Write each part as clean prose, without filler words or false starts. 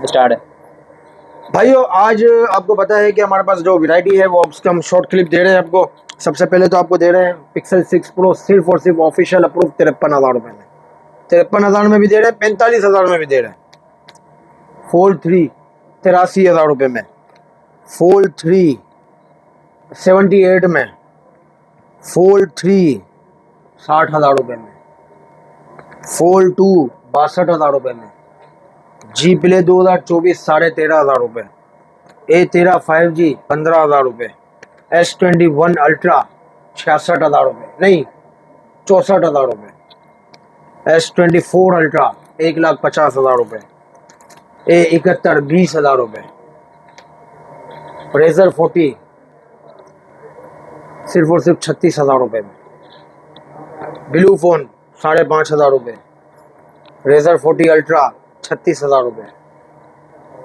Start है। भाइयों आज आपको पता है कि हमारे पास जो वैरायटी है वो उसके हम शॉर्ट क्लिप दे रहे हैं आपको। सबसे पहले तो आपको दे रहे हैं पिक्सल 6 प्रो सिर्फ और सिर्फ ऑफिशियल अप्रूव 53,000 रुपये में। 53,000 में भी दे रहे हैं, 45,000 में भी दे रहे हैं। फोल्ड 3 83,000 रुपये में, फोल्ड 3 78 में, फोल्ड 3 60,000 रुपये में, फोल्ड 2 62,000 रुपये में, जी प्ले 2024 13,500 रुपये, A13 5G 15,000 रुपये, S21 अल्ट्रा 66,000 रुपये नहीं 64,000 रुपये, S24 अल्ट्रा 1,50,000 रुपये, A71 20,000 रुपये, रेजर 40 सिर्फ और सिर्फ 36,000 रुपये में, ब्लू फोन 5,500 रुपये, रेजर 40 अल्ट्रा 36,000 रुपये,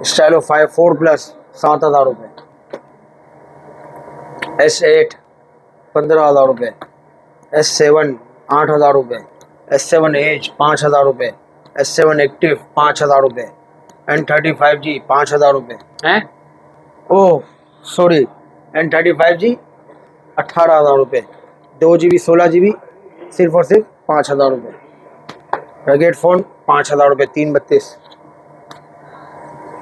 स्टाइलो 5 4 प्लस 7,000 रुपये, S8 15,000 रुपये, S7 8,000 रुपये, S7 एज 5,000 रुपये, S7 एक्टिव 5,000 रुपये, N35G 5,000 रुपये हैं। ओह सॉरी, N35G 18,000 रुपये, 2 GB 16 GB सिर्फ और सिर्फ 5,000 रुपये, रगेट फ़ोन 5,000 रुपये 332,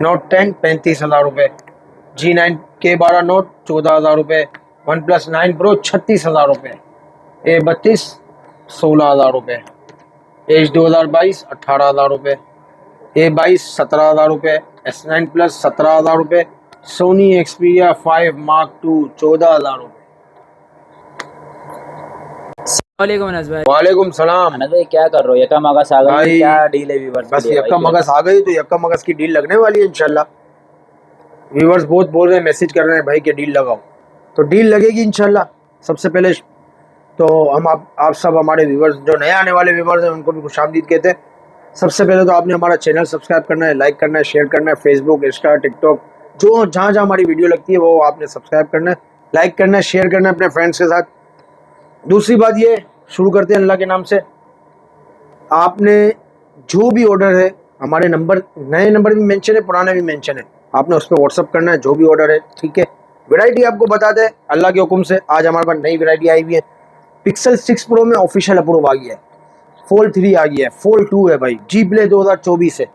नोट 10 35,000 रुपये, G9 K12 नोट 14,000 रुपये, OnePlus 9 Pro 36,000 रुपये, A32 16,000 रुपये, एज 2022 18,000 रुपये, A22 17,000 रुपये, S9 Plus 17,000 रुपये, सोनी Xperia 5 Mark II 14,000 रुपये। वालेकुम अनस भाई। वालेकुम सलाम। अनस भाई क्या कर रहे हो? यक्का मगस आ गई, भाई क्या डील है व्यूअर्स? बस यक्का मगस आ गई तो यक्का मगस की डील लगने वाली है इंशाल्लाह। व्यूअर्स बहुत बोल रहे हैं, मैसेज कर रहे हैं भाई कि डील लगाओ, तो डील लगेगी इंशाल्लाह। सबसे पहले तो हम आप सब हमारे व्यूअर्स जो नए आने वाले व्यूअर्स हैं उनको भी खुशामदीद कहते हैं। सबसे पहले तो आपने हमारा चैनल सब्सक्राइब करना है, लाइक करना है, शेयर करना है, फेसबुक इंस्टा टिकटॉक जो जहाँ जहाँ हमारी वीडियो लगती है वो आपने सब्सक्राइब करना है, लाइक करना है, शेयर करना है अपने फ्रेंड्स के साथ। दूसरी बात ये, शुरू करते हैं अल्लाह के नाम से। आपने जो भी ऑर्डर है, हमारे नंबर नए नंबर भी मेंशन है, पुराने भी मेंशन है, आपने उस पर व्हाट्सअप करना है जो भी ऑर्डर है, ठीक है। वैरायटी आपको बता दें अल्लाह के हुक्म से, आज हमारे पास नई वैरायटी आई हुई है। पिक्सल 6 प्रो में ऑफिशियल अप्रूव आ गया है, फोल्ड 3 आ गया है, फोल्ड 2 है भाई, जी प्ले 2024 है,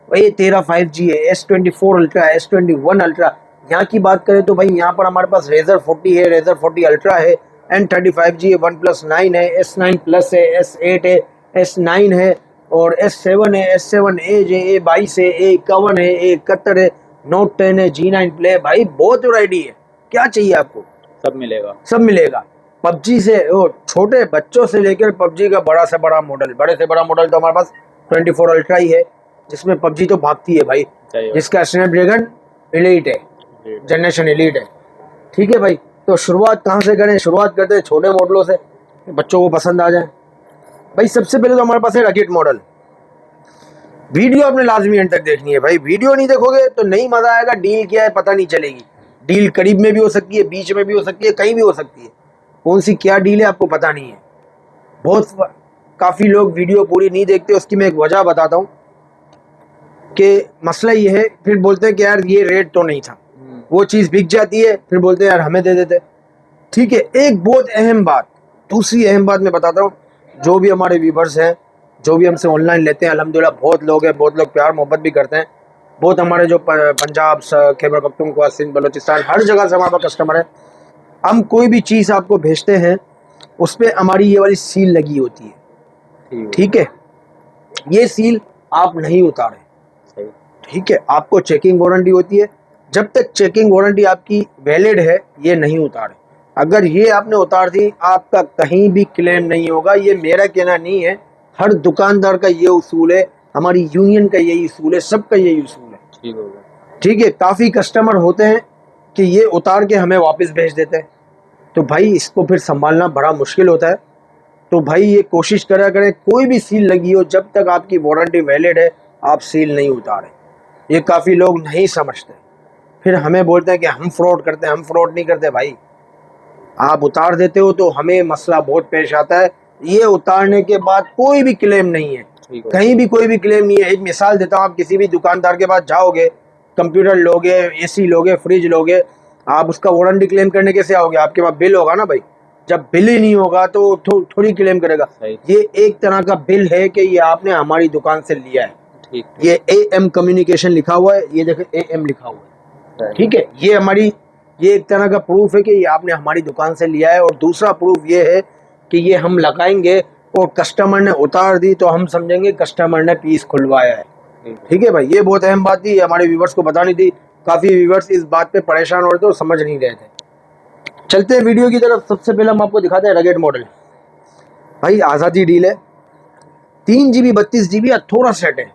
A13 5G है, S24 अल्ट्रा, S21 अल्ट्रा। यहाँ की बात करें तो भाई यहाँ पर हमारे पास रेजर 40 है, रेजर 40 अल्ट्रा है, N35G है, OnePlus 9 है, S9 प्लस है, S8 है, S9 है और S7 है, S7 एज है, A22 है, A51 है, A71 है, नोट 10 है, G9 प्ले है। भाई बहुत वैरायटी है, क्या चाहिए आपको? सब मिलेगा, सब मिलेगा। पबजी से वो छोटे बच्चों से लेकर पबजी का बड़ा से बड़ा मॉडल, बड़े से बड़ा मॉडल तो हमारे पास 24 अल्ट्रा ही है, जिसमें पबजी तो भागती है भाई, जिसका स्नैपड्रैगन एलीट है, जनरेशन एलीट है, ठीक है भाई। तो शुरुआत कहाँ से करें? शुरुआत करते हैं छोटे मॉडलों से, बच्चों को पसंद आ जाए। भाई सबसे पहले तो हमारे पास है रॉकेट मॉडल। वीडियो आपने लाजमी एंड तक देखनी है भाई, वीडियो नहीं देखोगे तो नहीं मजा आएगा, डील क्या है पता नहीं चलेगी। डील करीब में भी हो सकती है, बीच में भी हो सकती है, कहीं भी हो सकती है, कौन सी क्या डील है आपको पता नहीं है। बहुत काफ़ी लोग वीडियो पूरी नहीं देखते, उसकी मैं एक वजह बताता हूँ कि मसला ये है, फिर बोलते हैं कि यार ये रेट तो नहीं था, वो चीज़ बिक जाती है, फिर बोलते हैं यार हमें दे देते, ठीक है। एक बहुत अहम बात, दूसरी अहम बात मैं बताता हूँ, जो भी हमारे व्यूवर्स हैं, जो भी हमसे ऑनलाइन लेते हैं, अल्हम्दुलिल्लाह बहुत लोग हैं, बहुत लोग प्यार मोहब्बत भी करते हैं, बहुत हमारे जो पंजाब खैबर पख्तूनख्वा सिंध बलूचिस्तान हर जगह से हमारे पास कस्टमर है। हम कोई भी चीज़ आपको भेजते हैं उस पर हमारी ये वाली सील लगी होती है, ठीक है। ये सील आप नहीं उतारें, ठीक है। आपको चेकिंग वारंटी होती है, जब तक चेकिंग वारंटी आपकी वैलिड है ये नहीं उतारें। अगर ये आपने उतार दी आपका कहीं भी क्लेम नहीं होगा। ये मेरा कहना नहीं है, हर दुकानदार का ये उसूल है, हमारी यूनियन का यही उसूल है, सबका यही उसूल है, ठीक होगा, ठीक है। काफ़ी कस्टमर होते हैं कि ये उतार के हमें वापस भेज देते हैं, तो भाई इसको फिर संभालना बड़ा मुश्किल होता है। तो भाई ये कोशिश करा करें, कोई भी सील लगी हो जब तक आपकी वारंटी वैलिड है आप सील नहीं उतारें। ये काफ़ी लोग नहीं समझते, फिर हमें बोलते हैं कि हम फ्रॉड करते हैं। हम फ्रॉड नहीं करते भाई, आप उतार देते हो तो हमें मसला बहुत पेश आता है। ये उतारने के बाद कोई भी क्लेम नहीं है, ठीक हो कहीं भी कोई भी क्लेम नहीं है। एक मिसाल देता हूँ, आप किसी भी दुकानदार के पास जाओगे, कंप्यूटर लोगे, एसी लोगे, फ्रिज लोगे, आप उसका वारंटी क्लेम करने कैसे आओगे? आपके पास बिल होगा ना भाई। जब बिल ही नहीं होगा तो थोड़ी क्लेम करेगा। सही। ये एक तरह का बिल है कि ये आपने हमारी दुकान से लिया है। ठीक। ये AM कम्युनिकेशन लिखा हुआ है, ये देखो AM लिखा हुआ है, ठीक है। ये एक तरह का प्रूफ है कि ये आपने हमारी दुकान से लिया है। और दूसरा प्रूफ ये है कि ये हम लगाएंगे और कस्टमर ने उतार दी तो हम समझेंगे कस्टमर ने पीस खुलवाया है। ठीक है भाई, ये बहुत अहम बात थी, हमारे व्यूवर्स को बतानी थी। काफ़ी व्यूवर्स इस बात पे परेशान हो रहे थे और समझ नहीं रहे थे। चलते हैं वीडियो की तरफ। सबसे पहले हम आपको दिखाते हैं रगेट मॉडल। भाई आज़ादी डील है, 3 GB 32 GB थोड़ा सेट है।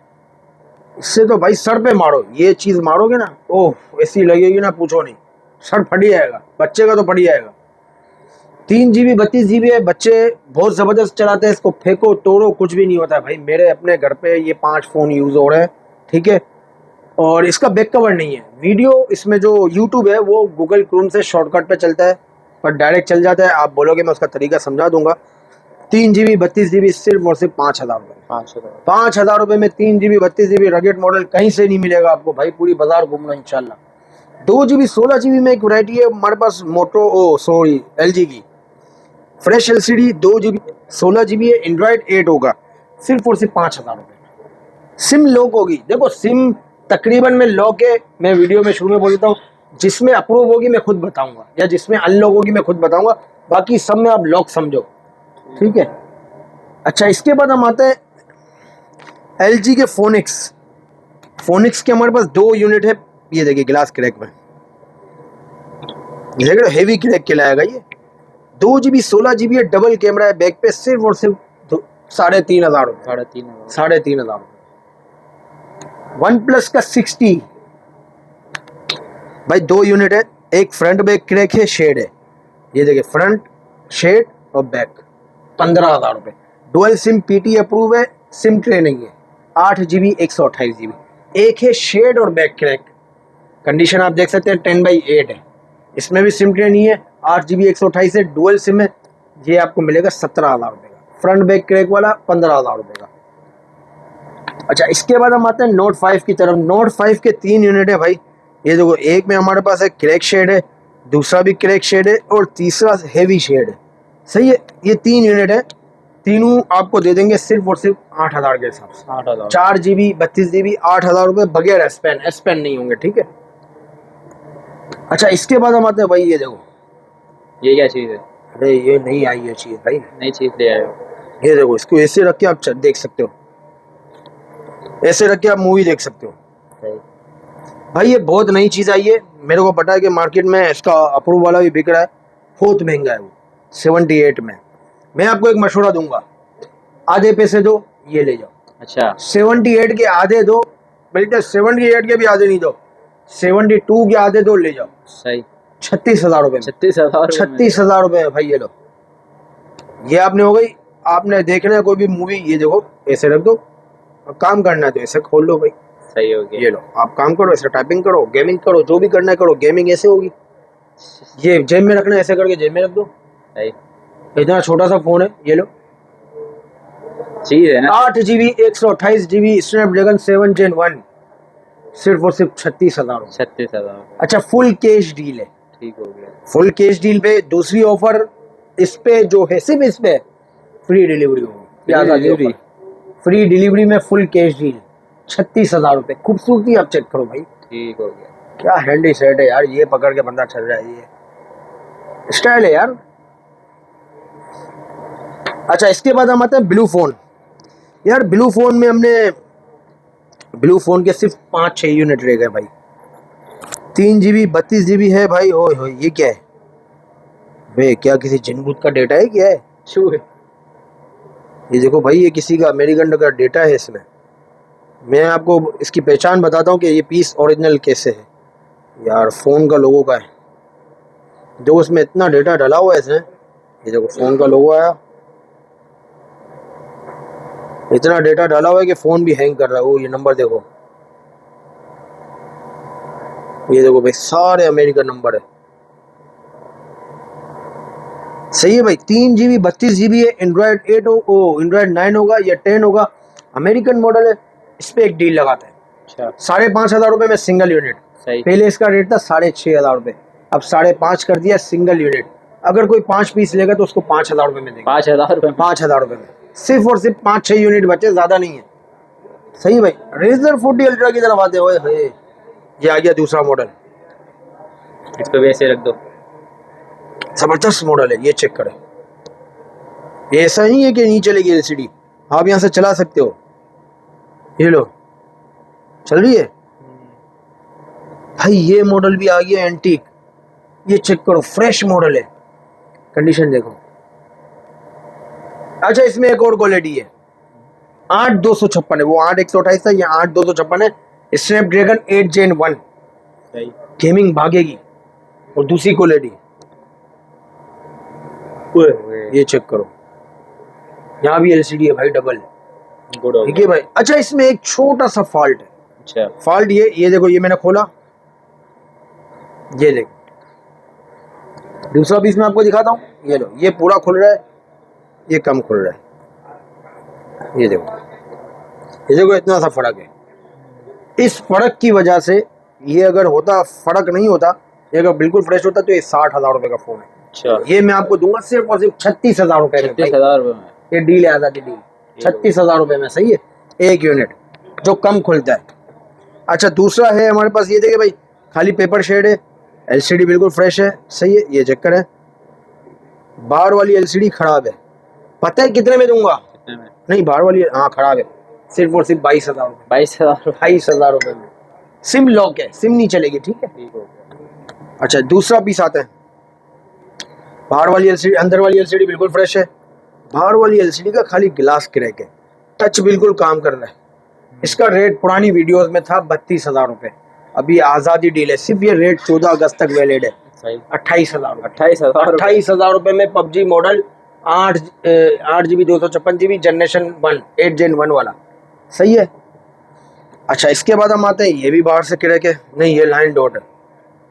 इससे तो भाई सर पे मारो, ये चीज़ मारोगे ना, ओह ऐसी लगेगी ना पूछो नहीं, सर फट जाएगा, बच्चे का तो फट जाएगा। 3 GB 32 GB है, बच्चे बहुत ज़बरदस्त चलाते हैं इसको, फेंको तोड़ो कुछ भी नहीं होता है भाई। मेरे अपने घर पे ये 5 फ़ोन यूज़ हो रहे हैं, ठीक है। और इसका बैक कवर नहीं है। वीडियो इसमें जो यूट्यूब है वो गूगल क्रोम से शॉर्टकट पे चलता है, पर डायरेक्ट चल जाता है। आप बोलोगे मैं उसका तरीका समझा दूंगा। 3 GB 32 GB सिर्फ और सिर्फ 5,000 रुपये। 5,000 रुपये में 3 GB 32 GB रगेट मॉडल कहीं से नहीं मिलेगा आपको भाई, पूरी बाजार घूमना इंशाल्लाह। 2 GB 16 GB में एक वैरायटी है हमारे पास, LG की फ्रेश LCD 2 GB 16 GB है, एंड्रॉयड 8 होगा, सिर्फ और सिर्फ 5,000 रुपये। सिम लॉक होगी, देखो सिम तकरीबन में लॉक है, मैं वीडियो में शुरू में बोल देता हूँ, जिसमें अप्रूव होगी मैं खुद बताऊंगा, या जिसमें अनलॉक होगी मैं खुद बताऊंगा, बाकी सब में आप लॉक समझो, ठीक है। अच्छा, इसके बाद हम आते हैं LG के फोनिक्स के हमारे पास 2 यूनिट है। ये देखिए ग्लास क्रैक में, देख रहे हो, हेवी क्रैक के लाएगा ये। 2 GB 16 GB है, डबल कैमरा है बैक पे, सिर्फ और सिर्फ 3,500 रुपये। 3,500 रुपये। OnePlus का 60 भाई 2 यूनिट है, एक फ्रंट बैक क्रैक है, शेड है, ये देखिए फ्रंट शेड और बैक, 15,000 रुपये। डुअल सिम PT अप्रूव है, सिम ट्रे नहीं है, 8 GB 128 GB, एक है शेड और बैक क्रैक। कंडीशन आप देख सकते हैं 10/8 है, इसमें भी सिम ट्रे नहीं है, 8 GB 128 है, डुअल सिम है। ये आपको मिलेगा 17,000 रुपये का, फ्रंट बैक क्रैक वाला 15,000 रुपये का। अच्छा, इसके बाद हम आते हैं Note 5 की तरफ। Note 5 के 3 यूनिट है भाई, ये देखो, एक में हमारे पास एक क्रैक शेड है, दूसरा भी क्रैक शेड है और तीसरा हेवी शेड है, सही है। ये 3 यूनिट है, तीनों आपको दे देंगे सिर्फ और सिर्फ 8,000 के हिसाब से। 8,000। 4 GB 32 GB 8,000 रुपये, बगैर एस पेन नहीं होंगे, ठीक है। अच्छा, इसके बाद हम आते हैं भाई, ये देखो, ये क्या चीज़ है? अरे ये नहीं आई है चीज़ भाई, नई चीज़ ले आए हो। ये देखो, इसको ऐसे रख के आप देख सकते हो, ऐसे रख के आप मूवी देख सकते हो भाई। ये बहुत नई चीज़ आई है, मेरे को पता है कि मार्केट में इसका अप्रूव वाला भी बिक रहा है, बहुत महंगा है वो, 78 में। मैं आपको एक मशवरा दूंगा, आधे पैसे दो, ये ले जाओ। अच्छा, 78 के आधे दो, बल्कि 78 के भी आधे नहीं दो, 72 के आधे दो, ले जाओ। सही। 36,000 रुपये। 36,000 रुपये भाई, ये लो, ये आपने हो गई। आपने देखना है कोई भी मूवी, ये देखो ऐसे रख दो, और काम करना है तो ऐसे खोल लो भाई, सही हो गया। ये लो, आप काम करो, ऐसे टाइपिंग करो, गेमिंग करो, जो भी करना है करो। गेमिंग ऐसे होगी, ये जेब में रखना है, ऐसे करके जेब में रख दो। सही। इतना छोटा सा फोन है, ये लो, चीज़ है ना। 8 GB 128 GB स्नैपड्रैगन 7 Gen 1, सिर्फ और सिर्फ 36,000 रुपये। 36,000। अच्छा, फुल कैश डील है, ठीक हो गया। फुल कैश डील पे दूसरी ऑफर इस पे जो है, सिर्फ इस पे फ्री डिलीवरी होगी। फ्री डिलीवरी में फुल कैश डील, 36,000 रुपये। खूबसूरती आप चेक करो भाई, ठीक हो गया। क्या हैंडी सेट है यार, ये पकड़ के बंदा चल रहा है, ये स्टाइल है यार। अच्छा, इसके बाद हम आते हैं ब्लू फोन। यार ब्लू फोन में हमने ब्लू फोन के सिर्फ 5-6 यूनिट रह गए भाई। 3 GB 32 GB है भाई। ओए होए, ये क्या है भाई? क्या किसी जिनभूत का डेटा है, क्या है? शू है ये देखो भाई, ये किसी का अमेरिकन का डेटा है इसमें। मैं आपको इसकी पहचान बताता हूँ कि ये पीस ओरिजिनल कैसे है। यार फ़ोन का लोगो का है, जो उसमें इतना डेटा डाला हुआ है इसने। ये देखो फ़ोन का लोगो आया, इतना डेटा डाला हुआ है कि फ़ोन भी हैंग कर रहा है। वो ये नंबर देखो, ये देखो भाई, सारे अमेरिकन नंबर है। सही है भाई। 3 GB 32 GB है, एंड्रॉयड 8 एंड्रॉयड 9 होगा या 10 होगा, अमेरिकन मॉडल है, इस पे एक डील लगाते हैं। अच्छा 5,500 रुपए में सिंगल यूनिट। सही। पहले इसका रेट था 6,500 रुपए, अब 5,500 कर दिया सिंगल यूनिट। अगर कोई 5 पीस लेगा तो उसको 5,000 रुपए में देंगे। 5,000 रुपए में? 5,000 रुपए में सिर्फ और सिर्फ 5-6 यूनिट बचे, ज्यादा नहीं है। सही भाई। रेजर 40 अल्ट्रा की तरफ आते हुए ये आ गया दूसरा मॉडल। इसको भी ऐसे रख दो। जबरदस्त मॉडल है, ये चेक करें। ये ऐसा नहीं है कि नहीं चलेगी एलसीडी, आप यहाँ से चला सकते हो। ये लो चल रही है भाई। ये मॉडल भी आ गया एंटीक, ये चेक करो, फ्रेश मॉडल है, कंडीशन देखो। अच्छा इसमें एक और क्वालिटी है, 8,256 है, वो 8,128 था, ये 8,256 है। स्नैपड्रैगन 8 Gen 1 सही। गेमिंग भागेगी। और दूसरी क्वालिटी ये चेक करो, यहाँ भी एलसीडी है भाई, डबल। गुड हो ठीक है भाई। अच्छा इसमें एक छोटा सा फॉल्ट है। अच्छा फॉल्ट ये देखो, ये मैंने खोला, ये देखो। दूसरा पीस मैं आपको दिखाता हूँ, ये लो, ये पूरा खुल रहा है, ये कम खुल रहा है। ये देखो इतना सा फर्क है। इस फर्क की वजह से ये अगर होता, फर्क नहीं होता, ये अगर बिल्कुल फ्रेश होता तो ये 60,000 रुपए का फोन है। अच्छा ये मैं आपको दूंगा सिर्फ और सिर्फ 36,000 रुपए में। 36,000 रुपए में ये डील है, आजादी डील। 36,000 रुपए में, सही है, एक यूनिट जो कम खुलता है। अच्छा दूसरा है हमारे पास, ये देखिए भाई, खाली पेपर शेड है, एलसीडी बिल्कुल फ्रेश है, सही है। ये चक्कर है, बाहर वाली एलसीडी खराब है। पता है कितने में दूंगा? कितने में? नहीं बाहर वाली, हाँ खराब है, सिर्फ और सिर्फ 22,000 रुपए। 22,000 रुपए में। सिम लॉक है, सिम नहीं चलेगी। ठीक है, ठीक हो गया। अच्छा दूसरा पीस आता है, बाहर वाली एलसीडी, अंदर वाली एलसीडी बिल्कुल फ्रेश है। बाहर वाली एलसीडी का खाली ग्लास क्रैक है, टच बिल्कुल काम कर रहा है। इसका रेट पुरानी वीडियोस में था 32,000 रुपए, अभी आज़ादी डील है, सिर्फ ये रेट 14 अगस्त तक वैलिड है। 28,000 28,000 रुपए में PUBG model 8 GB 256 GB generation 1 8 Gen 1 वाला, सही है। अच्छा इसके बाद हम आते हैं, ये भी बाहर से क्रैक है, नहीं ये लाइन डॉट है,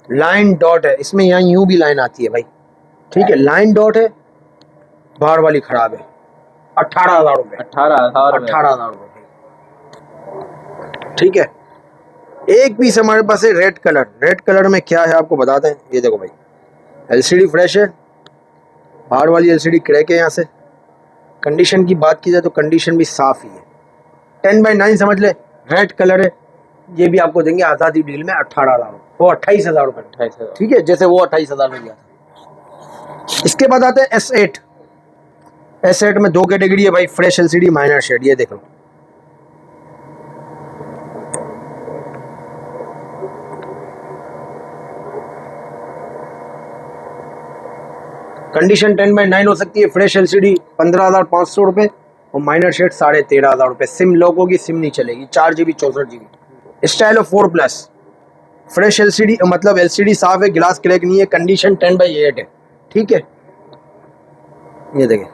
लाइन डॉट है, इसमें यहाँ यूं भी लाइन आती है भाई। ठीक है, लाइन डॉट है, बाहर वाली खराब है। 18,000 रुपए। 18,000 रुपए। ठीक है, एक पीस हमारे पास है रेड कलर। रेड कलर में क्या है आपको बताते हैं। ये देखो भाई, एलसीडी फ्रेश है, बाहर वाली एलसीडी क्रैक है। यहाँ से कंडीशन की बात की जाए तो कंडीशन भी साफ ही है, 10/9 समझ ले, रेड कलर है। ये भी आपको देंगे आज़ादी डील में 18,000, वो 28,000 रुपए। 28,000। ठीक है, जैसे वो 28,000 में गया था। इसके बाद आते हैं S8। S8 में 2 कैटेगरी है भाई, फ्रेश एलसीडी, माइनर शेड। ये देखो, कंडीशन 10/9 हो सकती है। फ्रेश एलसीडी 15,500 रुपए और माइनर शेड 13,500 रुपए। सिम लॉक होगी, सिम नहीं चलेगी। 4 GB 64 GB। Stylo 4+। Fresh LCD मतलब एलसीडी साफ है, ग्लास क्रैक नहीं है, कंडीशन 10/8 है। ठीक है, ये देखें,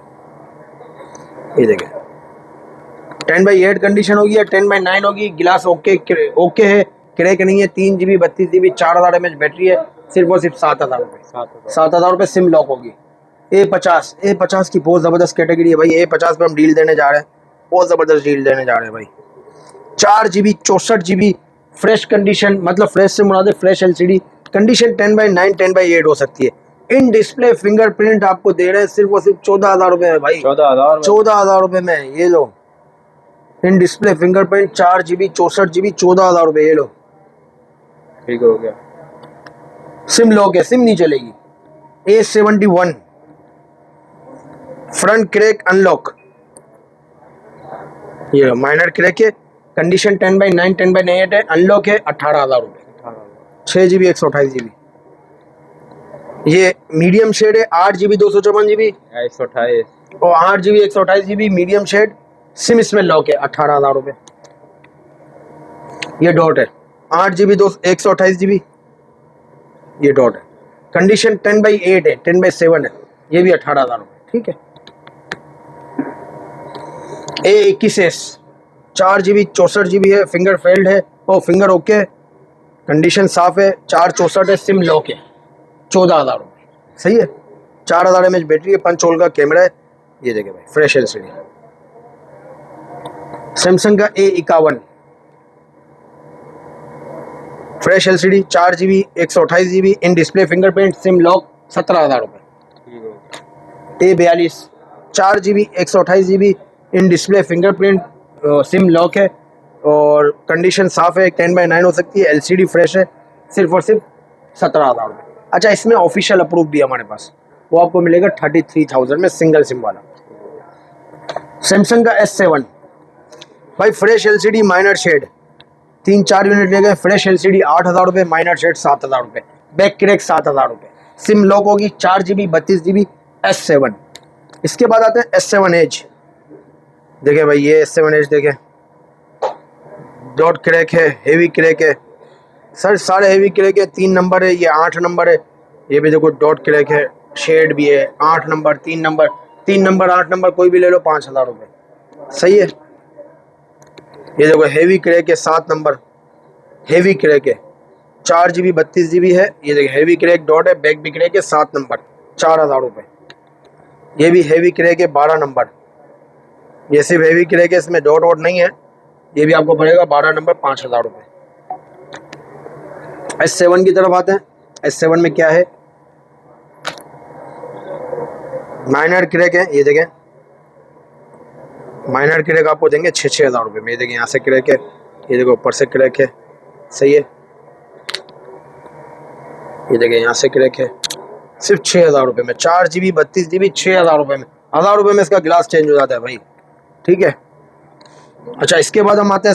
ये देखें, 10/8 कंडीशन होगी या 10/9 होगी। ग्लास ओके है, क्रैक नहीं है। 3 GB 32 GB 4000 mAh बैटरी है, सिर्फ और सिर्फ 7,000 रुपये। 7,000 रुपये सिम लॉक होगी। A50 की बहुत ज़बरदस्त कैटेगरी है भाई। A50 पे हम डील देने जा रहे हैं, बहुत ज़बरदस्त डील देने जा रहे हैं भाई। 4 GB 64 GB फ्रेश कंडीशन, मतलब फ्रेश से मुराद फ्रेश एलसीडी। कंडीशन 10/9 10/8 हो सकती है। इन डिस्प्ले फिंगरप्रिंट आपको दे रहे हैं सिर्फ और सिर्फ 14,000 रुपये में भाई। 14,000 रुपये में, ये लो। In display fingerprint 4 GB 64 GB 14,000 रुपये, ये लो। ठीक हो गया। सिम लॉक है, सिम नहीं चलेगी। A71 फ्रंट क्रैक अनलॉक, ये माइनर क्रैक है। कंडीशन 10/9 10/8 है, अनलॉक है। 18,000 रुपये। 6 GB 128 GB। ये मीडियम शेड है, 8 GB 254 GB 128 और 8 GB 128 GB medium shade. Sim इसमें लॉक है। 18,000 रुपये। ये डॉट है, 8 GB 128 GB, ये डॉट है। कंडीशन 10/8 है, 10/7 है, ये भी 18,000 रुपये। ठीक है। A21S 4 GB 64 GB है, फिंगर फेल्ड है और फिंगर ओके, कंडीशन साफ है। 464 है, सिम लॉक है। 14,000 रुपये, सही है। 4000 mAh बैटरी है, 5 होल का कैमरा है। ये देखे भाई, फ्रेश एलसीडी, सैमसंग का A51 fresh LCD 4GB 128GB इन डिस्प्ले फिंगरप्रिंट सिम लॉक 17,000 रुपये। ठीक हो गया। A42 4GB 128GB इन डिस्प्ले फिंगरप्रिंट सिम लॉक है और कंडीशन साफ है, 10/9 हो सकती है, LCD फ्रेश है, सिर्फ और सिर्फ 17,000 रुपये। अच्छा, इसमें ऑफिशियल अप्रूव भी है हमारे पास, वो आपको मिलेगा 33,000 में, सिंगल सिम वाला। सैमसंग का S7 भाई fresh LCD minor shade 3-4 unit ले गए, फ्रेश LCD 8,000 रुपये, माइनर शेड 7,000 रुपये, बैक क्रैक 7,000 रुपये, सिम लॉक होगी 4GB 32GB S7। इसके बाद आते हैं S7 Edge। देखे भाई ये S7 Edge देखे, डॉट क्रैक है, हेवी क्रैक है सर, सारे हेवी क्रैक है, 3 नंबर है, ये 8 नंबर है, ये भी देखो डॉट क्रैक है, शेड भी है, 8 नंबर 3 नंबर 3 नंबर 8 नंबर कोई भी ले लो 5,000 रुपये, सही है। ये देखो हेवी क्रैक है, 7 नंबर हेवी क्रैक है, 4GB 32GB है, ये देखो हेवी क्रैक डॉट है, बैक भी क्रैक है, 7 नंबर 4,000 रुपये। ये भी हेवी क्रैक है 12 नंबर, ये सिर्फ हेवी क्रैक है, इसमें डॉट वॉट नहीं है, ये भी आपको पड़ेगा 12 नंबर 5,000 रुपये। S7 की तरफ आते हैं। S7 में क्या है, माइनर क्रैक है, ये देखें माइनर क्रैक आपको देंगे 6,000 रुपये में, ये देखें यहाँ से क्रैक है, ये देखो ऊपर से क्रैक है, सही है, ये देखें यहाँ से क्रैक है, सिर्फ 6,000 रुपये में, 4GB 32GB 6,000 रुपये में, 1,000 रुपये में इसका ग्लास चेंज हो जाता है भाई, ठीक है। अच्छा, इसके बाद हम आते हैं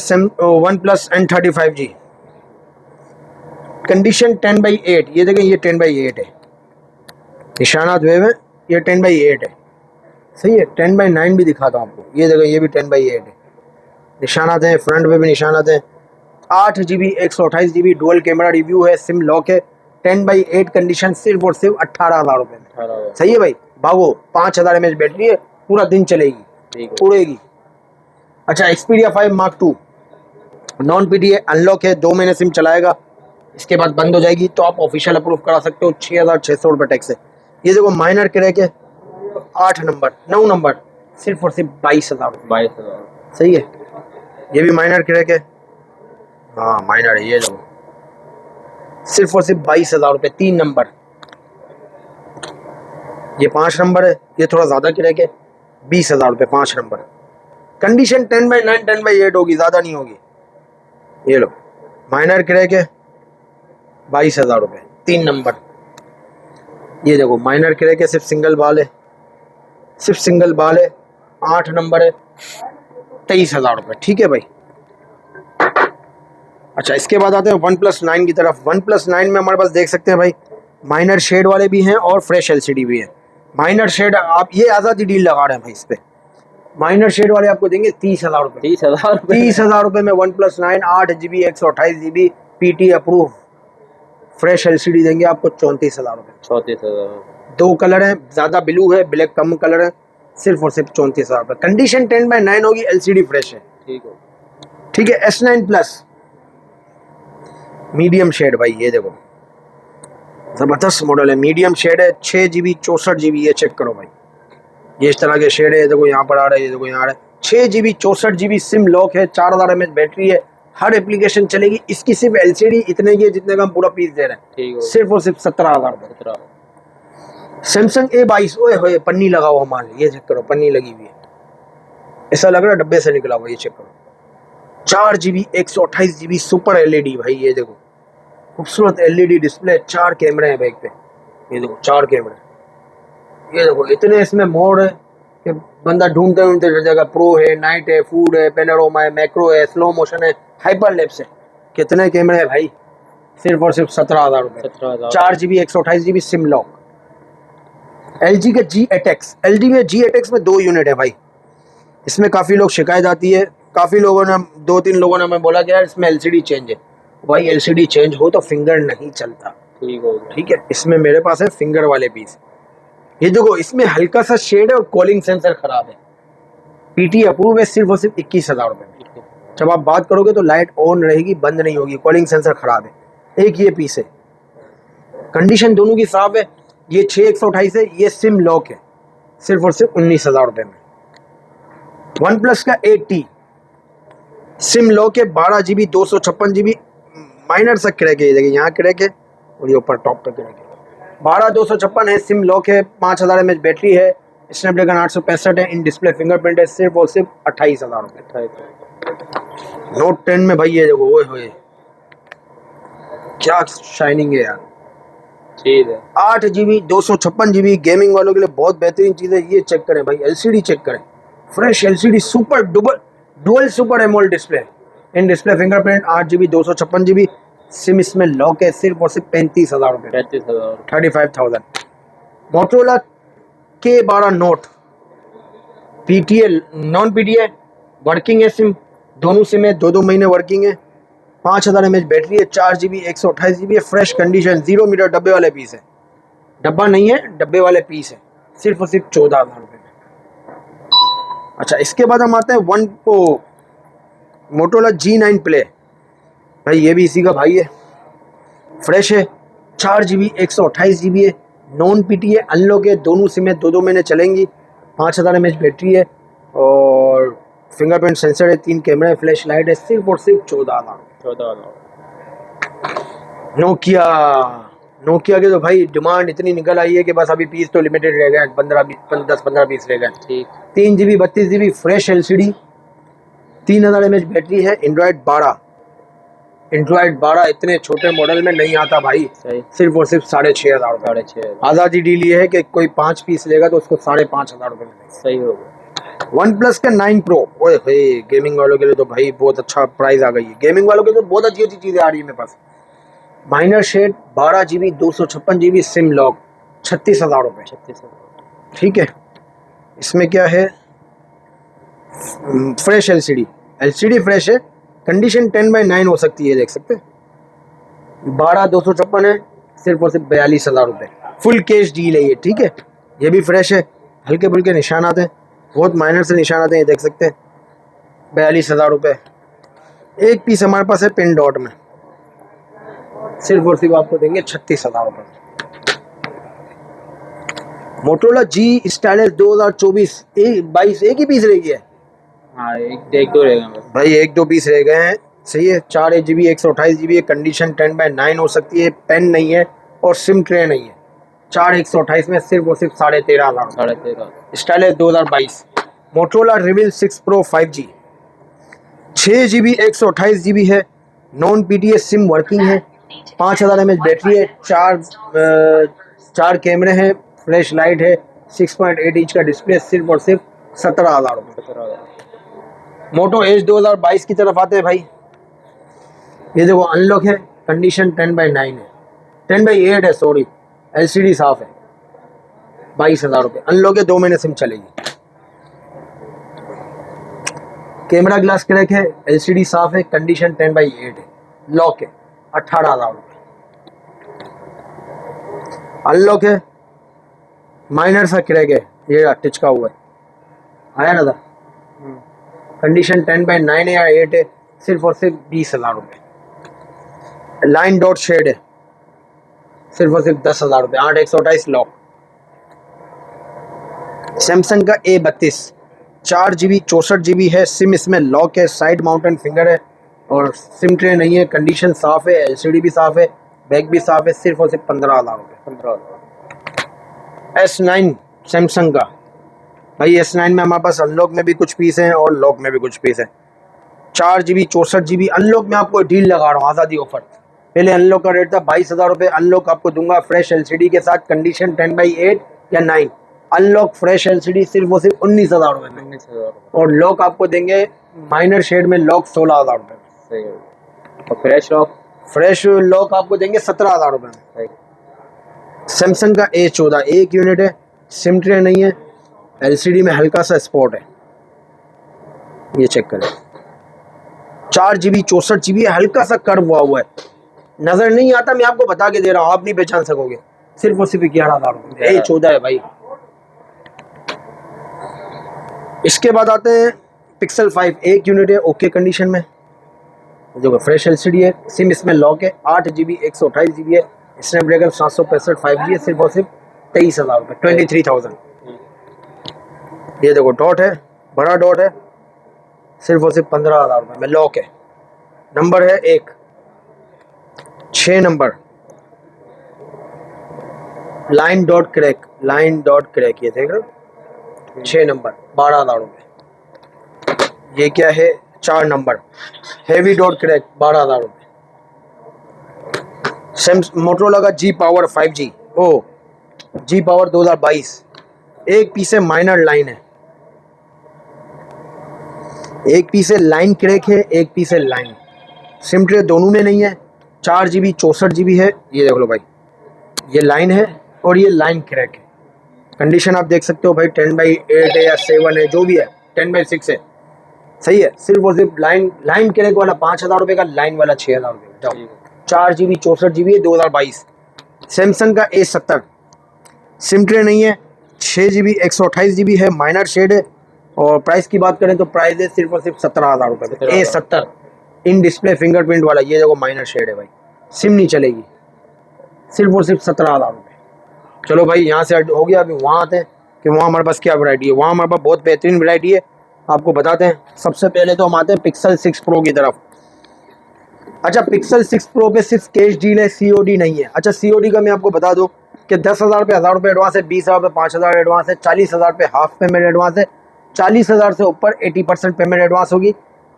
OnePlus N35G, कंडीशन 10/8, ये देखें ये 10/8 है, निशानात हुए हैं, ये 10/8 है, सही है। 10/9 भी दिखाता हूँ आपको, ये देखें ये भी 10/8 है, निशानात हैं, फ्रंट पे भी निशानात हैं, 8GB 128GB dual camera review है, सिम लॉक है, 10/8 कंडीशन, सिर्फ और सिर्फ 18,000 रुपये में, सही है भाई। भागो 5,000 mAh बैटरी है, पूरा दिन चलेगी, उड़ेगी। अच्छा, Xperia 5 Mark II non PDA unlock है, 2 महीने सिम चलाएगा, इसके बाद बंद हो जाएगी, तो आप ऑफिशियल अप्रूव करा सकते हो, 6,600 रुपये टैक्स है। ये देखो माइनर क्रैक है, 8 नंबर 9 नंबर, सिर्फ और सिर्फ 22,000 रुपये, सही है। ये भी माइनर क्रैक है, हाँ माइनर है, ये देखो सिर्फ और सिर्फ 22,000 रुपये, 3 नंबर, ये 5 नंबर है, ये थोड़ा ज़्यादा क्रैक है, 20,000 रुपये 5 नंबर, कंडीशन 10/9 10/8 होगी, ज़्यादा नहीं होगी। ये लो माइनर क्रैक है, 22,000 रुपये, 3 नंबर, ये देखो माइनर क्रैक है, सिर्फ सिंगल बाल है, सिर्फ सिंगल बाल है, 8 नंबर है, 23,000 रुपये, ठीक है भाई। अच्छा, इसके बाद आते हैं OnePlus 9 की तरफ। OnePlus 9 में हमारे पास देख सकते हैं भाई, माइनर शेड वाले भी हैं और फ्रेश LCD भी है। माइनर शेड आप ये आज़ादी डील लगा रहे हैं भाई, इस पे माइनर शेड वाले आपको देंगे 30,000 रुपये, 30,000 रुपये में OnePlus 9 8GB 128GB PT approve fresh LCD देंगे आपको 34,000 रुपये, 34,000। 2 कलर हैं, ज़्यादा ब्लू है, ब्लैक कम कलर है, सिर्फ और सिर्फ 34,000 रुपये, कंडीशन 10/9 होगी, LCD फ्रेश है, ठीक है। S9 Plus मीडियम शेड भाई, ये देखो ज़बरदस्त मॉडल है, मीडियम शेड है, 6GB 64GB, ये चेक करो भाई, ये इस तरह के शेड है, देखो यहाँ पर आ रहा है, ये देखो यहाँ आ रहा है, 6GB 64GB सिम लॉक है, 4,000 mAh बैटरी है, हर एप्लीकेशन चलेगी। इसकी सिर्फ LCD इतने की जितने का हम पूरा पीस दे रहे हैं, सिर्फ और सिर्फ 17,000 रुपये। सैमसंग A22, ओए होए पन्नी लगा हुआ माल, ये चेक करो, पन्नी लगी हुई है, ऐसा लग रहा है डब्बे से निकला हुआ, ये चेक करो, 4GB 128GB सुपर LED भाई, ये देखो खूबसूरत LED डिस्प्ले, 4 कैमरे हैं बैक पे, ये देखो 4 कैमरे, ये देखो इतने इसमें मोड है कि बंदा ढूंढते ढूंढते रह जाएगा, प्रो है, नाइट है, फूड है, पेनोरामा है, मैक्रो है, स्लो मोशन है, हाइपर लैप्स है, कितने कैमरे हैं भाई, सिर्फ और सिर्फ 17,000 रुपये, 4GB 128GB SIM lock. LG के G8X, LG में G8X में 2 यूनिट है भाई, इसमें काफ़ी लोग शिकायत आती है, काफ़ी लोगों ने 2-3 लोगों ने हमें बोला कि यार इसमें LCD चेंज है, भाई LCD चेंज हो तो फिंगर नहीं चलता, ठीक है। इसमें मेरे पास है फिंगर वाले पीस, ये देखो इसमें हल्का सा शेड है और कॉलिंग सेंसर खराब है, PT अप्रूव है, सिर्फ और सिर्फ 21,000 रुपये में। जब आप बात करोगे तो लाइट ऑन रहेगी, बंद नहीं होगी, कॉलिंग सेंसर खराब है, एक ये पीस है, कंडीशन दोनों की साफ है, ये 6/128 है, ये सिम लॉक है, सिर्फ और सिर्फ 19,000 रुपये में। OnePlus का 8T सिम लॉक है 12 GB 256 GB, माइनर सा क्रैक है, ये देखिए यहाँ क्रैक है और ये ऊपर टॉप पे क्रैक है। 12 256 है, सिम लॉक है, 5000 mAh बैटरी है, स्नैपड्रैगन 865 है, इन डिस्प्ले फिंगरप्रिंट है, सिर्फ और सिर्फ 28,000 रुपये। नोट 10 में भाई ये देखो, ओए होए क्या शाइनिंग है यार, ठीक है। 8 GB 256 GB गेमिंग वालों के लिए बहुत बेहतरीन चीज़ है। ये चेक करें भाई, LCD चेक करें, fresh LCD super dual super AMOLED display, इन display fingerprint, 8 GB 256 GB, SIM इसमें लॉक है, सिर्फ और सिर्फ 35,000 रुपये, 35,000, 35,000। Motorola K12 note, PTA non PTA working है सिम, दोनों सिम है, 2 महीने वर्किंग है, 5000 mAh बैटरी है, 4 GB 128 GB है, फ्रेश कंडीशन, 0 मीटर डब्बे वाले पीस है, डब्बा नहीं है, डब्बे वाले पीस है, सिर्फ और सिर्फ 14,000 रुपये में। अच्छा, इसके बाद हम आते हैं मोटोरोला G9 प्ले, भाई ये भी इसी का भाई है, फ्रेश है, 4 GB 128 GB है, नॉन PTA अनलॉक है, दोनों सिम है, 2 महीने चलेंगी, 5000 mAh बैटरी है और फिंगरप्रिंट सेंसर है, 3 कैमरे, फ्लैश लाइट है, सिर्फ और सिर्फ 14,000। नोकिया के तो भाई डिमांड इतनी निकल आई है कि बस अभी पीस तो लिमिटेड रह गए, 10-15 पीस रह गए। ठीक। 3 GB 32 GB fresh LCD, 3000 mAh battery है, एंड्रॉयड 12 इतने छोटे मॉडल में नहीं आता भाई, सिर्फ और सिर्फ 6,500 रुपये। आज़ादी डील ये है कि कोई 5 पीस लेगा तो उसको 5,500 रुपये में सही होगा। वन प्लस का 9 Pro, ओए भाई गेमिंग वालों के लिए तो भाई बहुत अच्छा प्राइस आ गई है, गेमिंग वालों के लिए तो बहुत अच्छी अच्छी चीज़ें आ रही है मेरे पास। Minor shade 12 GB 256 GB SIM lock, 36,000 रुपये। 36,000, ठीक है। इसमें क्या है, फ्रेश LCD फ्रेश है, कंडीशन 10/9 हो सकती है, देख सकते हैं। 12 256 है, सिर्फ और सिर्फ 42,000 रुपये, फुल कैश डील है ये। ठीक है, ये भी फ्रेश है, हल्के फुल्के निशान आते हैं, बहुत माइनर से निशान आते हैं, ये देख सकते हैं। 42,000 रुपये। एक पीस हमारे पास है पिन डॉट में, सिर्फ और सिर्फ आपको देंगे 36,000 रुपये। मोटोरोला G स्टाइलिश 2024 22 एक ही पीस रह गया है। हाँ, एक दो रहेगा बस भाई, 1-2 पीस रह गए हैं, सही है। 4 GB 128 GB है, कंडीशन 10/9 हो सकती है, पेन नहीं है और सिम ट्रे नहीं है। 4 128 में सिर्फ और सिर्फ 13,500। 13,500 stylish 2022। Motorola reveal 6 Pro 5G, 6 GB 128 GB है, नॉन PTA सिम वर्किंग है, 5000 mAh बैटरी है, 4 कैमरे हैं, फ्लैश लाइट है, 6.8 इंच का डिस्प्ले, सिर्फ और सिर्फ 17,000 रुपये। मोटो एज 2022 की तरफ आते हैं भाई, ये देखो अनलॉक है, कंडीशन 10/9 है, 10/8 है सॉरी, LCD साफ है, 22,000 रुपये। अनलॉक है, 2 महीने सिम चलेगी। कैमरा ग्लास क्रैक है, LCD साफ है, कंडीशन 10/8 है, लॉक है, 18,000 रुपये। अनलॉक है, माइनर सा क्रैक है, ये टिचका हुआ है, आया ना था। कंडीशन 10/9 है या 8 है, सिर्फ और सिर्फ 20,000 रुपये। लाइन डॉट शेड है, सिर्फ और सिर्फ 10,000 रुपये, 8 128 लॉक। सैमसंग का A32 4 GB 64 GB है, सिम इसमें लॉक है, साइड माउंटेन फिंगर है और सिम ट्रे नहीं है, कंडीशन साफ है, LCD भी साफ है, बैक भी साफ है, सिर्फ और सिर्फ 15,000 रुपये। 15,000। S9 सैमसंग का भाई, S9 में हमारे पास अनलॉक में भी कुछ पीस हैं और लॉक में भी कुछ पीस हैं। 4 GB 64 GB अनलॉक में आपको डील लगा रहा हूँ, आज़ादी ऑफर। पहले अनलॉक का रेट था 22,000 रुपये, अनलॉक आपको दूंगा फ्रेश LCD के साथ, कंडीशन 10/8 या 9, अनलॉक फ्रेश LCD सिर्फ और सिर्फ 19,000 रुपये में। 19,000 और लॉक आपको देंगे माइनर शेड में लॉक 16,000 रुपये में। सही है। और फ्रेश लॉक आपको देंगे 17,000 रुपये में। सैमसंग का A14 एक यूनिट है, सिम ट्रे नहीं है, LCD में हल्का सा स्पॉट है, ये चेक करें। 4 GB 64 GB हल्का सा कर्व हुआ है, नजर नहीं आता, मैं आपको बता के दे रहा हूँ, आप नहीं पहचान सकोगे, सिर्फ और सिर्फ 11,000 रुपये। A14 है भाई। इसके बाद आते हैं Pixel 5 एक यूनिट है, ओके कंडीशन में, जो फ्रेश LCD है, सिम इसमें लॉक है, 8 GB 128 GB है, स्नैपड्रैगन 765 5G है, सिर्फ और सिर्फ 23,000 रुपये, 23,000। ये देखो डॉट है, बड़ा डॉट है, सिर्फ और सिर्फ 15,000 रुपये में लॉक है। नंबर है 1, 6 number line dot crack, line dot crack, ये देख रहे हो 6 नंबर 12,000 रुपये। ये क्या है 4 नंबर हैवी डॉट क्रैक 12,000 रुपये। मोटरोला का जी पावर 5G ओ जी पावर 2022, एक पीस है माइनर लाइन है, एक पीस है लाइन क्रैक है, एक पीस है लाइन सिम ट्रे दोनों में नहीं है। 4GB 64GB है। ये देख लो भाई, ये लाइन है और ये लाइन क्रैक है। कंडीशन आप देख सकते हो भाई 10/8 है या 7 है, जो भी है 10/6 है, सही है। सिर्फ और सिर्फ लाइन क्रैक वाला 5,000 रुपये का, लाइन वाला 6,000 रुपये का। जाओ 4GB 64GB है 2022। सैमसंग का A70 सिम ट्रे नहीं है, 6GB 128GB है, माइनर शेड है। और प्राइस की बात करें तो प्राइस है सिर्फ और सिर्फ 17,000 रुपये। A70 इन डिस्प्ले फिंगरप्रिंट वाला, ये देखो माइनर शेड है भाई, सिम नहीं चलेगी, सिर्फ और सिर्फ 17,000 रुपये। चलो भाई यहाँ से हो गया। अभी वहाँ आते हैं कि वहाँ हमारे पास क्या वैरायटी है। वहाँ हमारे पास बहुत बेहतरीन वैरायटी है, आपको बताते हैं। सबसे पहले तो हम आते हैं Pixel 6 Pro की तरफ। अच्छा, Pixel 6 Pro पे सिर्फ कैश डील है, COD नहीं है। अच्छा, COD का मैं आपको बता दूं कि 10,000 पे 1,000 रुपये एडवांस है, 20,000 पे 5,000 एडवांस है, 40,000 पे हाफ पेमेंट एडवांस है, 40,000 से ऊपर 80% पेमेंट एडवांस होगी।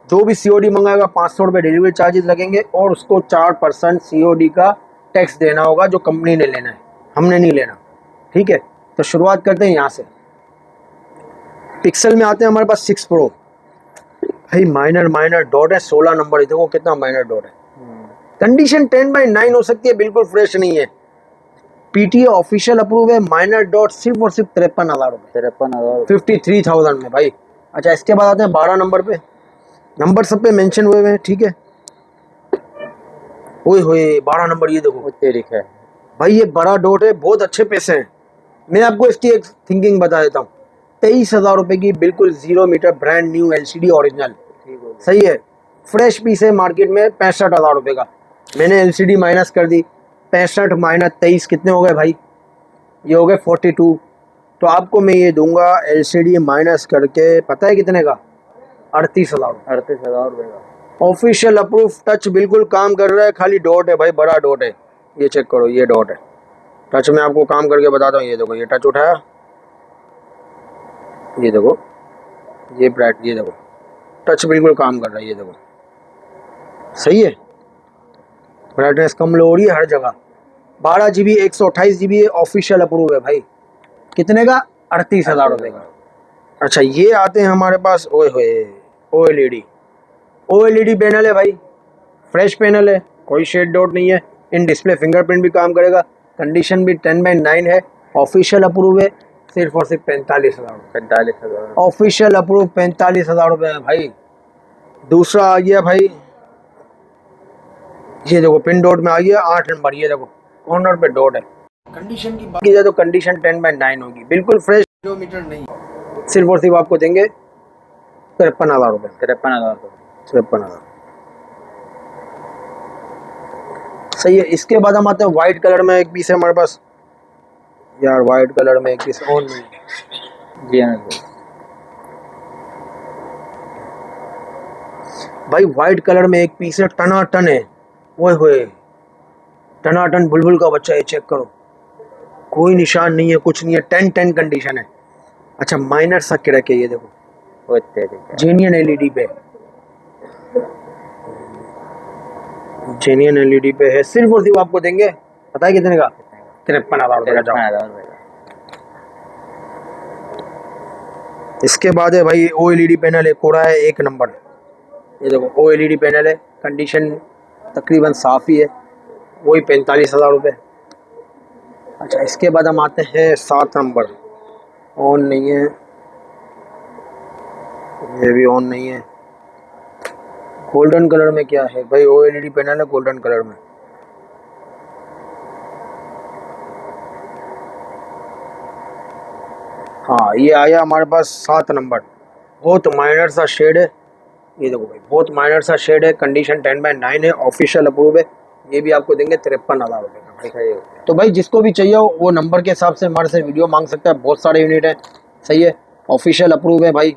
जो भी COD मंगाएगा 500 रुपये डिलीवरी चार्जेस लगेंगे और उसको 4% COD का टैक्स देना होगा, जो कंपनी ने लेना है, हमने नहीं लेना। ठीक है, तो शुरुआत करते हैं यहाँ से। पिक्सल में आते हैं हमारे पास 6 Pro। भाई माइनर डॉट है, 16 नंबर है, देखो कितना माइनर डॉट है। कंडीशन 10/9 हो सकती है, बिल्कुल फ्रेश नहीं है। PTA ऑफिशियल अप्रूव है, माइनर डॉट सिर्फ और सिर्फ 53,000 रुपये, 53,000 में भाई। अच्छा, इसके बाद आते हैं 12 नंबर पे। नंबर सब पे मेंशन हुए हैं, ठीक है। ओए होए 12 नंबर, ये देखो है भाई, ये बड़ा डॉट है, बहुत अच्छे पैसे हैं। मैं आपको इसकी एक थिंकिंग बता देता हूँ। 23,000 रुपये की बिल्कुल 0 meter brand new LCD original, सही है, फ्रेश पीस है मार्केट में 65,000 रुपये का। मैंने LCD माइनस कर दी, 65 माइनस 23 कितने हो गए भाई, ये हो गए 42। तो आपको मैं ये दूंगा LCD माइनस करके, पता है कितने का, 38,000 रुपये का। ऑफिशियल अप्रूव, टच बिल्कुल काम कर रहा है, खाली डॉट है भाई, बड़ा डॉट है, ये चेक करो, ये डॉट है। टच में आपको काम करके बताता हूँ, ये देखो, ये टच उठाया, ये देखो, ये ब्राइट, ये देखो टच बिल्कुल काम कर रहा है, ये देखो सही है। ब्राइटनेस कम लो हो रही है हर जगह। 12GB 128GB है, ऑफिशियल अप्रूव है भाई। कितने का, 38,000 रुपये का। अच्छा, ये आते हैं हमारे पास, ओए होए OLED पैनल है भाई, फ्रेश पैनल है, कोई शेड डॉट नहीं है, इन डिस्प्ले फिंगरप्रिंट भी काम करेगा, कंडीशन भी 10/9 है, ऑफिशियल अप्रूव है, सिर्फ और सिर्फ 45,000 ऑफिशियल अप्रूव 45,000 रुपये है भाई। दूसरा आ गया भाई, ये देखो पिन डॉट में आ गया 8 नंबर, ये देखो कॉर्नर पे डॉट है। कंडीशन की बात की जाए तो कंडीशन 10/9 होगी, बिल्कुल फ्रेश, किलोमीटर नहीं, सिर्फ और सिर्फ आपको देंगे 53,000 रुपये। 53,000 सही है। इसके बाद हम आते हैं व्हाइट कलर में, एक पीस है हमारे पास यार, व्हाइट कलर में एक पीस ऑन नहीं जी हाँ भाई, व्हाइट कलर में एक पीस है, टनाटन है, ओए होए टनाटन, बुलबुल का बच्चा है, चेक करो, कोई निशान नहीं है, कुछ नहीं है, 10/10 कंडीशन है। अच्छा, माइनर सा क्रैक है, ये देखो जेन्युइन LED पे, जेन्युइन LED पे है, सिर्फ और सिर्फ आपको देंगे, पता है कितने का, 53,000 रुपये का। इसके बाद है भाई OLED पैनल है, कोड़ा है 1 नंबर, ये देखो OLED पैनल है, कंडीशन तकरीबन साफ़ ही है, वही 45,000 रुपये। अच्छा, इसके बाद हम आते हैं 7 नंबर, ऑन नहीं है, ये भी ऑन नहीं है। गोल्डन कलर में क्या है भाई, OLED पैनल है गोल्डन कलर में। हाँ, ये आया हमारे पास 7 नंबर, बहुत माइनर सा शेड है, ये देखो भाई बहुत माइनर सा शेड है, कंडीशन 10/9 है, ऑफिशियल अप्रूव है, ये भी आपको देंगे 53,000 रुपये का भाई। तो भाई जिसको भी चाहिए हो वो नंबर के हिसाब से हमारे से वीडियो मांग सकता है, बहुत सारे यूनिट है, सही है, ऑफिशियल अप्रूव है भाई,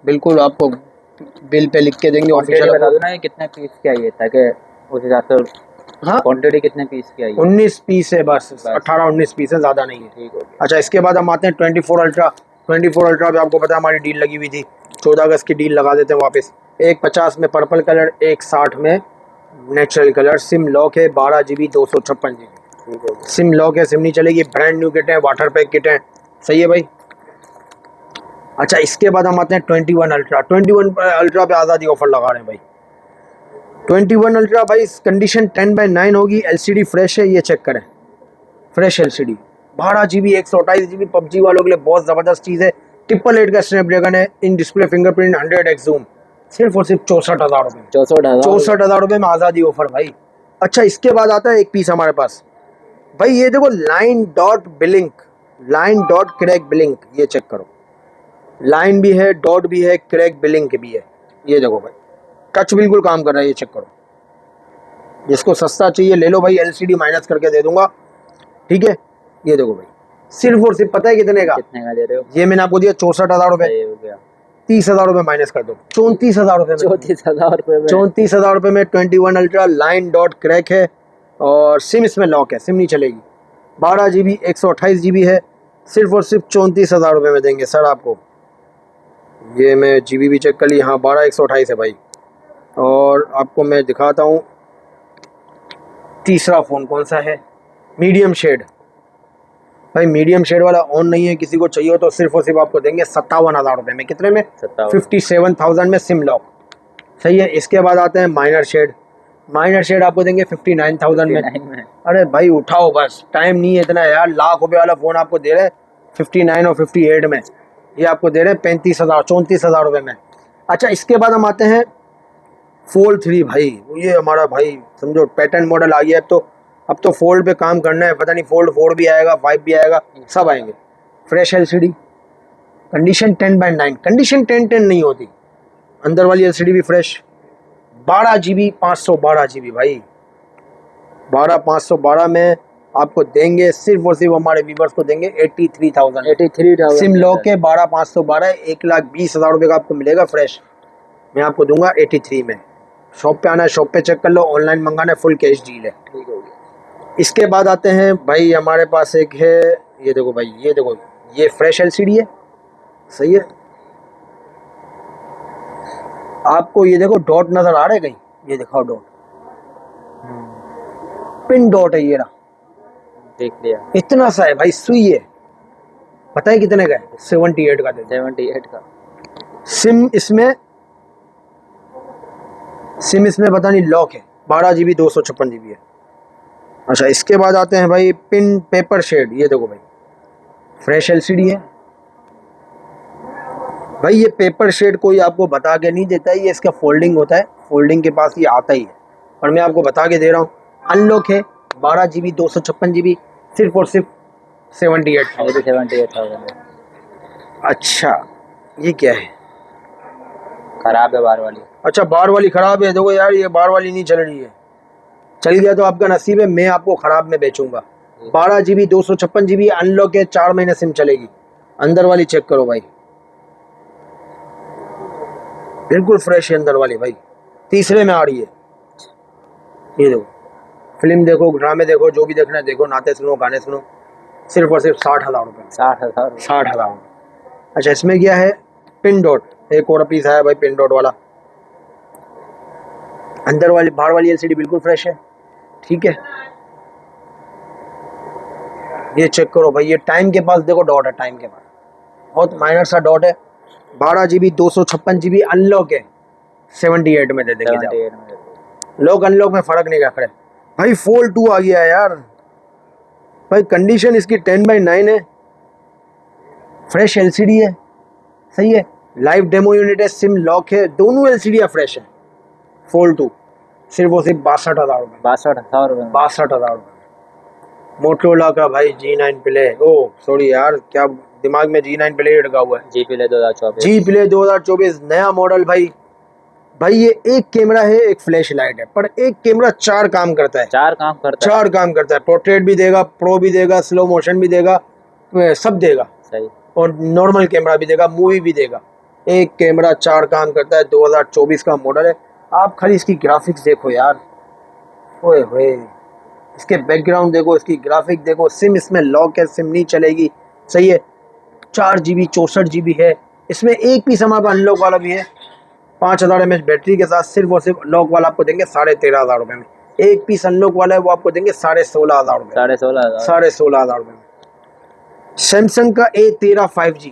बिल्कुल आपको बिल पे लिख के देंगे क्वांटिटी ऑफिशियल। बता दो ना, ये कितने पीस की आई है, ताकि उस हिसाब से हाँ क्वांटिटी कितने पीस की आई है। 19 पीस है बस, 18-19 पीस है, ज़्यादा नहीं है। ठीक हो गया। अच्छा इसके बाद हम आते हैं 24 अल्ट्रा। 24 अल्ट्रा पे आपको पता है हमारी डील लगी हुई थी, 14 अगस्त की डील लगा देते हैं वापस। एक 50 में पर्पल कलर, एक 60 में नेचुरल कलर। सिम लॉक है, 12 GB 256 GB। ठीक हो गया। सिम लॉक है, सिम नहीं चलेगी। ब्रांड न्यू किट है, वाटर पैक किट है, सही है भाई। अच्छा इसके बाद हम आते हैं 21 अल्ट्रा। 21 अल्ट्रा पे आज़ादी ऑफर लगा रहे हैं भाई। 21 अल्ट्रा भाई कंडीशन 10/9 होगी, LCD फ्रेश है, ये चेक करें, fresh LCD। 12 GB 128 GB PUBG वालों के लिए बहुत ज़बरदस्त चीज़ है। 888 का स्नैपड्रैगन है, इन डिस्प्ले फिंगरप्रिंट, 100x जूम, सिर्फ और सिर्फ 64,000 रुपये। 64,000 रुपये में आज़ादी ऑफर भाई। अच्छा इसके बाद आता है एक पीस हमारे पास भाई, ये देखो line dot blink, line dot crack blink, ये चेक करो, लाइन भी है, डॉट भी है, क्रैक ब्लिंक भी है। ये देखो भाई, टच बिल्कुल काम कर रहा है, ये चेक करो। जिसको सस्ता चाहिए ले लो भाई, LCD माइनस करके दे दूंगा, ठीक है। ये देखो भाई, सिर्फ और सिर्फ पता है कितने का? कितने का दे रहे हो? ये मैंने आपको दिया 64,000 रुपये। सही हो गया। 30,000 रुपये माइनस कर दो, 34,000 रुपये में। 34,000 रुपये में 34,000 रुपये में 21 अल्ट्रा, लाइन डॉट क्रैक है और सिम इसमें लॉक है, सिम नहीं चलेगी। 12 GB 128 GB है, सिर्फ और सिर्फ 34,000 रुपये में देंगे सर आपको। ये मैं GB भी चेक कर ली, हाँ 12 128 है भाई। और आपको मैं दिखाता हूँ तीसरा फ़ोन कौन सा है, मीडियम शेड। भाई मीडियम शेड वाला ऑन नहीं है, किसी को चाहिए हो तो सिर्फ और सिर्फ आपको देंगे 57,000 रुपये में। कितने में? 57,000 में सिम लॉक, सही है। इसके बाद आते हैं माइनर शेड। माइनर शेड आपको देंगे 59,000 में। अरे भाई उठाओ बस, टाइम नहीं है इतना यार। लाख रुपए वाला फ़ोन आपको दे रहे हैं 59 और 58 में, ये आपको दे रहे हैं 35,000 34,000 रुपये में। अच्छा इसके बाद हम आते हैं फोल्ड 3 भाई, ये हमारा भाई समझो पैटर्न मॉडल आ गया। अब तो फोल्ड पे काम करना है, पता नहीं फोल्ड 4 भी आएगा, 5 भी आएगा, सब आएंगे। फ्रेश LCD, कंडीशन 10/9, कंडीशन 10/10 नहीं होती। अंदर वाली LCD भी फ्रेश। 12 GB 512 GB भाई, 512 में आपको देंगे सिर्फ और सिर्फ हमारे व्यूवर्स को देंगे 83,000। सिम लॉक के 12 512, 1,20,000 रुपये का आपको मिलेगा फ्रेश। मैं आपको दूंगा 83 में। शॉप पे आना है, शॉप पे चेक कर लो, ऑनलाइन मंगाना है, फुल कैश डील है। ठीक हो गया। इसके बाद आते हैं भाई, हमारे पास एक है, ये देखो भाई, ये देखो, ये फ्रेश LCD है, सही है। आपको ये देखो डॉट नजर आ रहे कहीं, ये दिखाओ डॉट, पिन डॉट है, ये रहा, देख लिया। इतना सा है भाई, सुई है। पता है कितने का है? 78 का। 78 का। सिम इसमें पता नहीं लॉक है, 12 GB 256 GB है। अच्छा इसके बाद आते हैं भाई पिन पेपर शेड, ये देखो भाई, फ्रेश LCD है भाई। ये पेपर शेड कोई आपको बता के नहीं देता है, ये इसका फोल्डिंग होता है, फोल्डिंग के पास ये आता ही है, और मैं आपको बता के दे रहा हूँ। अनलॉक है, 12 GB 256 GB, सिर्फ और सिर्फ 78,000। अच्छा ये क्या है? खराब है बार वाली। अच्छा बार वाली खराब है, देखो यार ये बार वाली नहीं चल रही है। चल गया तो आपका नसीब है, मैं आपको ख़राब में बेचूंगा। 12 GB 256 GB अनलॉक है, 4 महीने सिम चलेगी। अंदर वाली चेक करो भाई, बिल्कुल फ्रेश है अंदर वाली भाई, तीसरे में आ रही है। ये देखो, फिल्म देखो, ड्रामे देखो, जो भी देखना है देखो, नाते सुनो, गाने सुनो, सिर्फ और सिर्फ 60,000 रुपये। 60,000। अच्छा इसमें क्या है? पिन डॉट, एक और पीस आया भाई पिन डॉट वाला। अंदर वाली बाहर वाली LCD बिल्कुल फ्रेश है, ठीक है। ये चेक करो भाई, ये टाइम के पास देखो डॉट है, टाइम के पास बहुत माइनर सा डॉट है। 12 GB 256 GB अनलॉक है, 78 में दे देंगे। लॉक अनलॉक में फ़र्क नहीं रख रहे भाई। फोल्ड 2 आ गया है यार भाई, कंडीशन इसकी 10/9 है, फ्रेश LCD है, सही है। लाइव डेमो यूनिट है, सिम लॉक है, दोनों LCD फ्रेश है। फोल्ड 2 सिर्फ और सिर्फ 62,000 रुपये। 62,000 रुपये। 62,000 रुपये। मोटरोला का भाई G9 प्ले, ओ सॉरी यार, क्या दिमाग में G9 प्ले लगा हुआ है। जी प्ले 2024। जी प्ले 2024 नया मॉडल भाई। ये एक कैमरा है, एक फ्लैश लाइट है, पर एक कैमरा 4 काम करता है। 4 काम करता है। पोर्ट्रेट भी देगा, प्रो भी देगा, स्लो मोशन भी देगा, सब देगा। सही। और नॉर्मल कैमरा भी देगा, मूवी भी देगा। एक कैमरा 4 काम करता है, 2024 का मॉडल है। आप खाली इसकी ग्राफिक्स देखो यार, ओए होए, इसके बैकग्राउंड देखो, इसकी ग्राफिक देखो। सिम इसमें लॉक है, सिम नहीं चलेगी, सही है। 4 GB 64 GB है। इसमें एक पीस हमारे पास अनलॉक वाला भी है, 5000 mAh बैटरी के साथ। सिर्फ और सिर्फ लॉक वाला आपको देंगे 13,500 रुपये में। एक पीस अनलॉक वाला है वो आपको देंगे 16,500 रुपये, 16,500 रुपये में। सैमसंग का A13 5G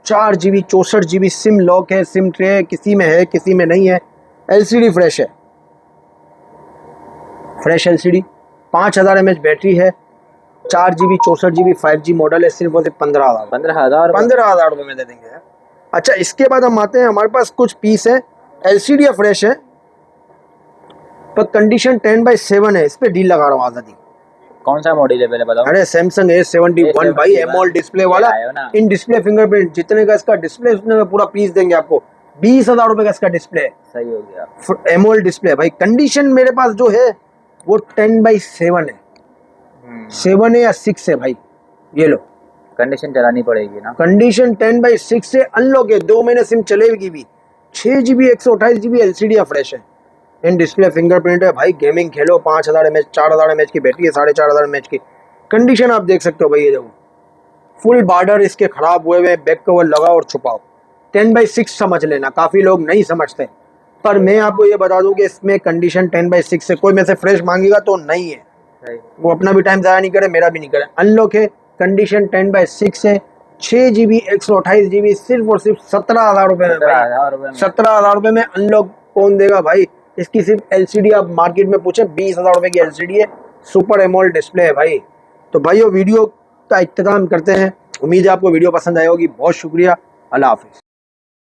4 GB 64 GB, SIM lock है, सिम ट्रे है, किसी में है किसी में नहीं है। LCD फ्रेश है, फ्रेश LCD, 5000 mAh बैटरी है, 4 GB 64 GB 5G मॉडल है। सिर्फ और सिर्फ 15,000 रुपये में दे देंगे यार। अच्छा, इसके बाद हम आते हैं, हमारे पास कुछ पीस है, LCD फ्रेश है पर कंडीशन 10/7 है। इस पे डील लगा रहा हूँ आज़ादी। कौन सा मॉडल है पहले बताओ? अरे सैमसंग A71 भाई, एमोलेड डिस्प्ले वाला, इन डिस्प्ले फिंगरप्रिंट। जितने का इसका डिस्प्ले उतने में पूरा पीस देंगे आपको। 20,000 रुपये का इसका डिस्प्ले है, सही हो गया। एमोलेड डिस्प्ले भाई। कंडीशन मेरे पास जो है वो 10/7 है, 7 है या 6 है भाई, ये लो। कंडीशन चलानी पड़ेगी ना। कंडीशन 10/6 से अनलॉक है, 2 महीने सिम चलेगी भी। 6 GB 128 GB LCD फ्रेश है, इन डिस्प्ले फिंगरप्रिंट है भाई। गेमिंग खेलो, 5000 mAh 4000 mAh की बैटरी है, 4500 mAh की। कंडीशन आप देख सकते हो भाई, ये देखो फुल बॉर्डर इसके खराब हुए हुए, बैक कवर लगाओ और छुपाओ। 10/6 समझ लेना, काफ़ी लोग नहीं समझते, पर मैं आपको ये बता दूं कि इसमें कंडीशन 10/6 से कोई में से फ्रेश मांगेगा तो नहीं है, वो अपना भी टाइम ज़ाया नहीं करे, मेरा भी नहीं करे। अनलॉक है, कंडीशन 10/6 है, 6 GB 128 GB, सिर्फ और सिर्फ 17,000 रुपये में भाई। 17,000 रुपये में अनलॉक कौन देगा भाई? इसकी सिर्फ LCD आप मार्केट में पूछे 20,000 रुपये की LCD है, सुपर एमोलेड डिस्प्ले है भाई। तो भाइयों, वीडियो का इख्तिताम करते हैं। उम्मीद है आपको वीडियो पसंद आई होगी। बहुत शुक्रिया, अल्लाह हाफिज़।